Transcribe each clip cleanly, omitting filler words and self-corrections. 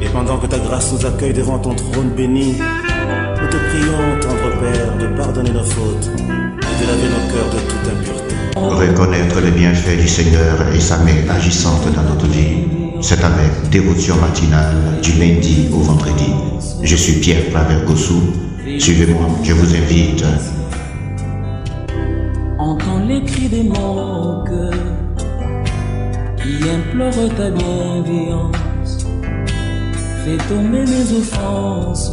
Et pendant que ta grâce nous accueille devant ton trône béni, nous te prions, tendre Père, de pardonner nos fautes et de laver nos cœurs de toute impureté. Reconnaître les bienfaits du Seigneur et sa main agissante dans notre vie, c'est avec dévotion matinale du lundi au vendredi. Je suis Pierre Claver Gossou. Suivez-moi, je vous invite. Entends les cris de mon cœur qui implore ta bienveillance. Fais tomber mes offenses,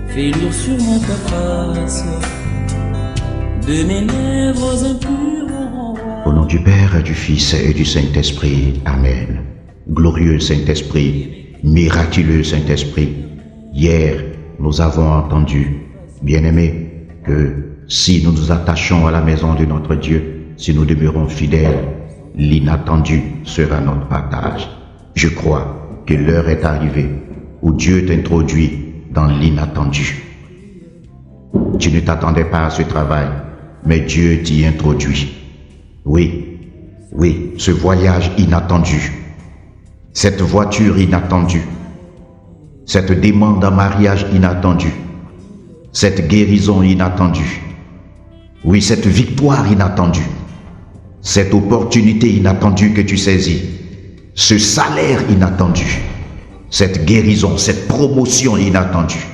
fais luire sur moi ta face. De mes lèvres impures. Au nom du Père, du Fils et du Saint-Esprit. Amen. Glorieux Saint-Esprit, miraculeux Saint-Esprit, hier nous avons entendu, bien-aimés, que si nous nous attachons à la maison de notre Dieu, si nous demeurons fidèles, l'inattendu sera notre partage. Je crois que l'heure est arrivée où Dieu t'introduit dans l'inattendu. Tu ne t'attendais pas à ce travail, mais Dieu t'y introduit. Oui, ce voyage inattendu, cette voiture inattendue, cette demande en mariage inattendue, cette guérison inattendue, oui, cette victoire inattendue, cette opportunité inattendue que tu saisis, ce salaire inattendu, cette guérison, cette promotion inattendue,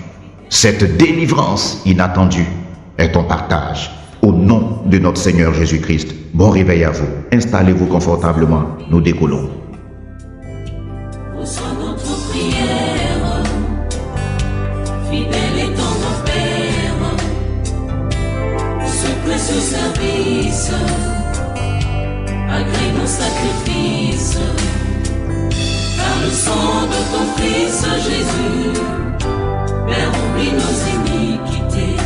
cette délivrance inattendue est ton partage. Au nom de notre Seigneur Jésus-Christ, bon réveil à vous. Installez-vous confortablement, nous décollons. Reçois notre prière, fidèle et tendre Père, pour ce précieux service, agrée nos sacrifices, par le sang de ton Fils Jésus, Père, oublie nos iniquités,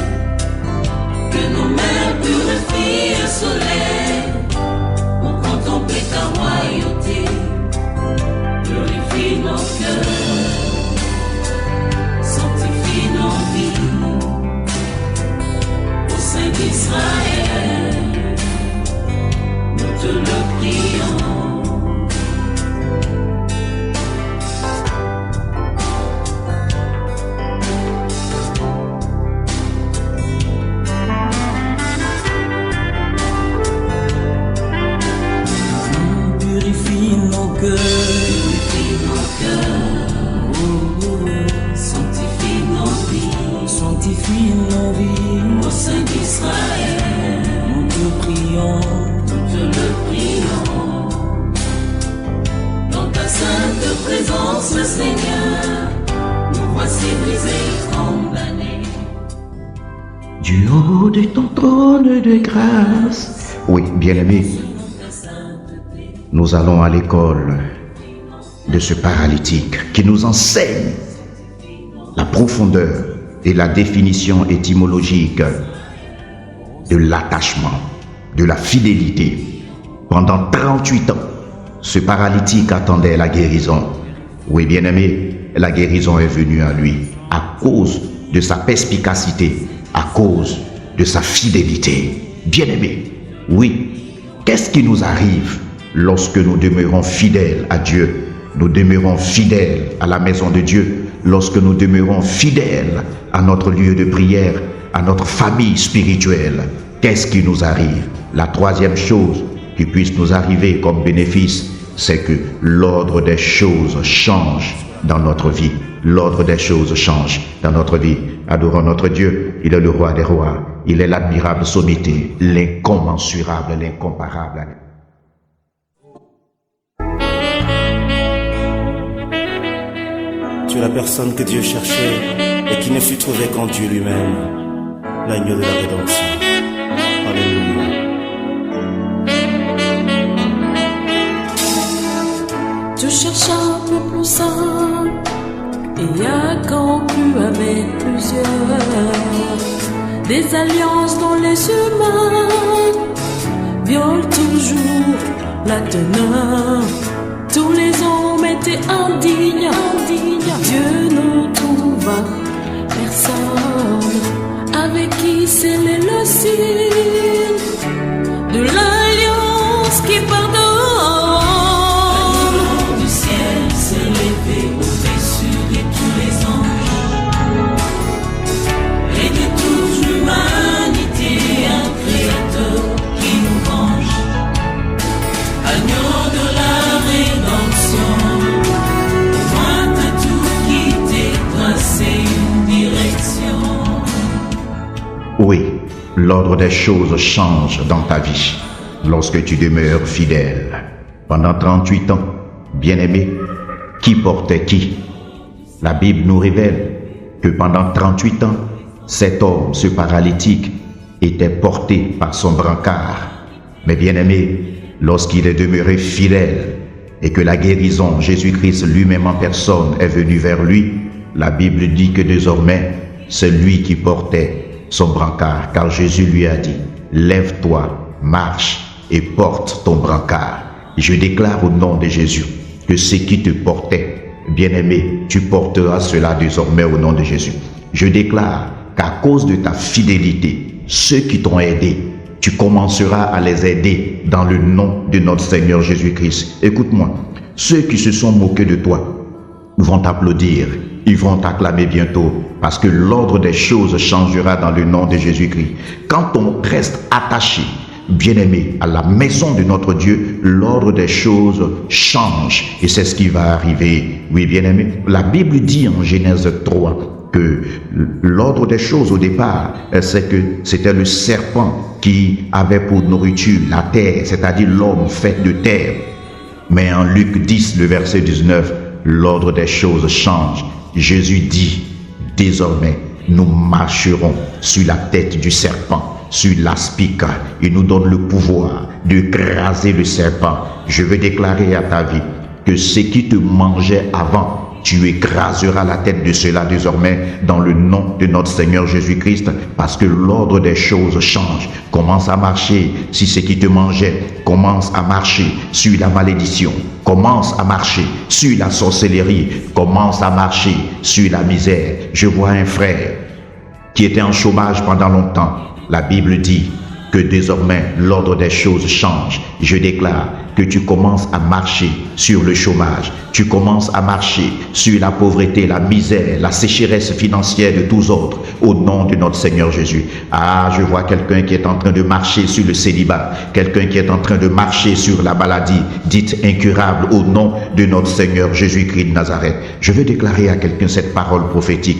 que nos mains purifient le soleil, pour contempler ta royauté. Purifie nos cœurs, sanctifie nos vies, au sein d'Israël, nous te le prions. Purifie nos cœurs, sanctifie nos vies, au sein d'Israël, nous te le prions. Dans ta sainte présence, Seigneur, nous voici brisés et condamnés. Du haut de ton trône de grâce. Oui, bien-aimés, nous allons à l'école de ce paralytique qui nous enseigne la profondeur et la définition étymologique de l'attachement, de la fidélité. Pendant 38 ans, ce paralytique attendait la guérison. Oui, bien-aimé, la guérison est venue à lui à cause de sa perspicacité, à cause de sa fidélité. Bien-aimé, oui, qu'est-ce qui nous arrive lorsque nous demeurons fidèles à Dieu? Nous demeurons fidèles à la maison de Dieu, lorsque nous demeurons fidèles à notre lieu de prière, à notre famille spirituelle. Qu'est-ce qui nous arrive? La troisième chose qui puisse nous arriver comme bénéfice, c'est que l'ordre des choses change dans notre vie. L'ordre des choses change dans notre vie. Adorons notre Dieu, il est le roi des rois, il est l'admirable sommité, l'incommensurable, l'incomparable. Tu es la personne que Dieu cherchait et qui ne fut trouvée qu'en Dieu lui-même, l'agneau de la rédemption. Alléluia. Tu cherches un peuple saint et a conclu avec plusieurs des alliances dont les humains violent toujours la teneur. Tous les hommes étaient indignes. Dieu ne trouva personne avec signe de l'alliance qui pardonne. Le nom du ciel s'est levé au-dessus de tous les anges et de toute l'humanité, un créateur qui nous venge, agneau de la rédemption. Loin de tout quitter, tracer une direction. Oui, l'ordre des choses change dans ta vie lorsque tu demeures fidèle. Pendant 38 ans, bien-aimé, qui portait qui? La Bible nous révèle que pendant 38 ans, cet homme, ce paralytique, était porté par son brancard. Mais bien-aimé, lorsqu'il est demeuré fidèle et que la guérison, Jésus-Christ lui-même en personne, est venue vers lui, la Bible dit que désormais, c'est lui qui portait son brancard, car Jésus lui a dit, lève-toi, marche et porte ton brancard. Je déclare au nom de Jésus que ce qui te portait, bien-aimé, tu porteras cela désormais au nom de Jésus. Je déclare qu'à cause de ta fidélité, ceux qui t'ont aidé, tu commenceras à les aider dans le nom de notre Seigneur Jésus-Christ. Écoute-moi, ceux qui se sont moqués de toi vont t'applaudir. Ils vont t'acclamer bientôt parce que l'ordre des choses changera dans le nom de Jésus-Christ. Quand on reste attaché, bien-aimé, à la maison de notre Dieu, l'ordre des choses change et c'est ce qui va arriver. Oui, bien-aimé, la Bible dit en Genèse 3 que l'ordre des choses au départ, c'est que c'était le serpent qui avait pour nourriture la terre, c'est-à-dire l'homme fait de terre. Mais en Luc 10, le verset 19, l'ordre des choses change. Jésus dit, désormais, nous marcherons sur la tête du serpent, sur l'aspic. Il nous donne le pouvoir de craser le serpent. Je veux déclarer à ta vie que ce qui te mangeait avant, tu écraseras la tête de cela désormais dans le nom de notre Seigneur Jésus-Christ parce que l'ordre des choses change. Commence à marcher si ce qui te mangeait. Commence à marcher sur la malédiction. Commence à marcher sur la sorcellerie. Commence à marcher sur la misère. Je vois un frère qui était en chômage pendant longtemps. La Bible dit que désormais l'ordre des choses change. Je déclare que tu commences à marcher sur le chômage, tu commences à marcher sur la pauvreté, la misère, la sécheresse financière de tous autres, au nom de notre Seigneur Jésus. Ah, je vois quelqu'un qui est en train de marcher sur le célibat, quelqu'un qui est en train de marcher sur la maladie, dite incurable, au nom de notre Seigneur Jésus-Christ de Nazareth. Je veux déclarer à quelqu'un cette parole prophétique.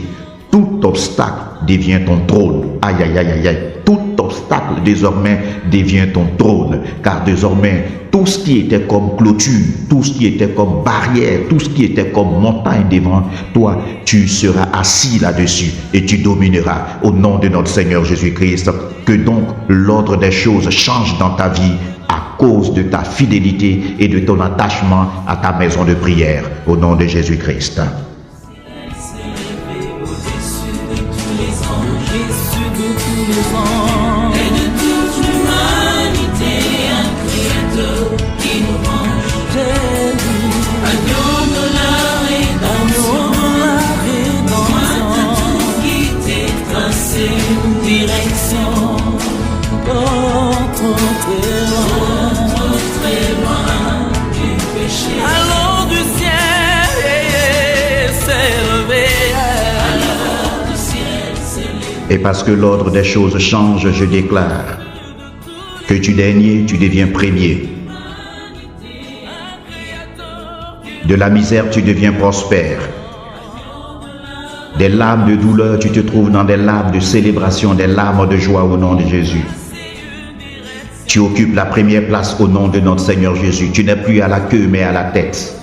Tout obstacle devient ton trône. Aïe, aïe, aïe, aïe, aïe. Tout obstacle désormais devient ton trône. Car désormais, tout ce qui était comme clôture, tout ce qui était comme barrière, tout ce qui était comme montagne devant toi, tu seras assis là-dessus et tu domineras au nom de notre Seigneur Jésus-Christ. Que donc l'ordre des choses change dans ta vie à cause de ta fidélité et de ton attachement à ta maison de prière au nom de Jésus-Christ. Et de toute l'humanité, un créateur qui nous venge. Agneau de la rédemption, loin de tout quitter, tracer une direction. Très loin du péché. Allons du ciel s'élever. Et parce que l'ordre des choses change, je déclare que tu dernier, tu deviens premier. De la misère, tu deviens prospère. Des larmes de douleur, tu te trouves dans des larmes de célébration, des larmes de joie au nom de Jésus. Tu occupes la première place au nom de notre Seigneur Jésus. Tu n'es plus à la queue, mais à la tête.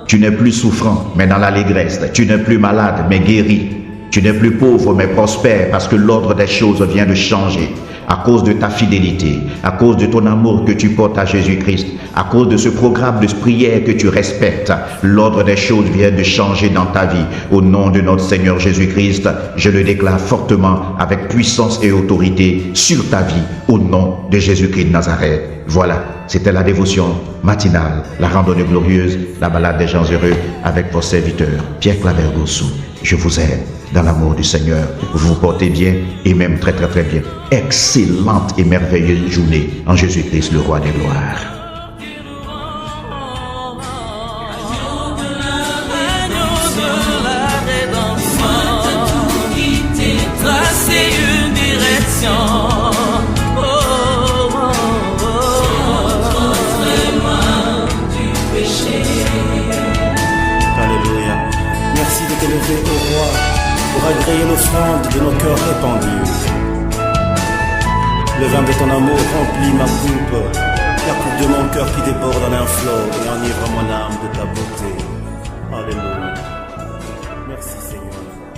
Tu n'es plus souffrant, mais dans l'allégresse. Tu n'es plus malade, mais guéri. Tu n'es plus pauvre mais prospère parce que l'ordre des choses vient de changer à cause de ta fidélité, à cause de ton amour que tu portes à Jésus-Christ. À cause de ce programme de prière que tu respectes, l'ordre des choses vient de changer dans ta vie. Au nom de notre Seigneur Jésus-Christ, je le déclare fortement avec puissance et autorité sur ta vie, au nom de Jésus-Christ de Nazareth. Voilà, c'était la dévotion matinale, la randonnée glorieuse, la balade des gens heureux avec vos serviteurs, Pierre Claver Gossou. Je vous aime dans l'amour du Seigneur. Vous vous portez bien et même très très très bien. Excellente et merveilleuse journée en Jésus-Christ, le roi des gloires. Alléluia. Merci de t'élever au roi pour agréer l'offrande de nos cœurs répandus. Le vin de ton amour remplit ma coupe, la coupe de mon cœur qui déborde en un flot et enivre mon âme de ta beauté. Alléluia. Merci Seigneur.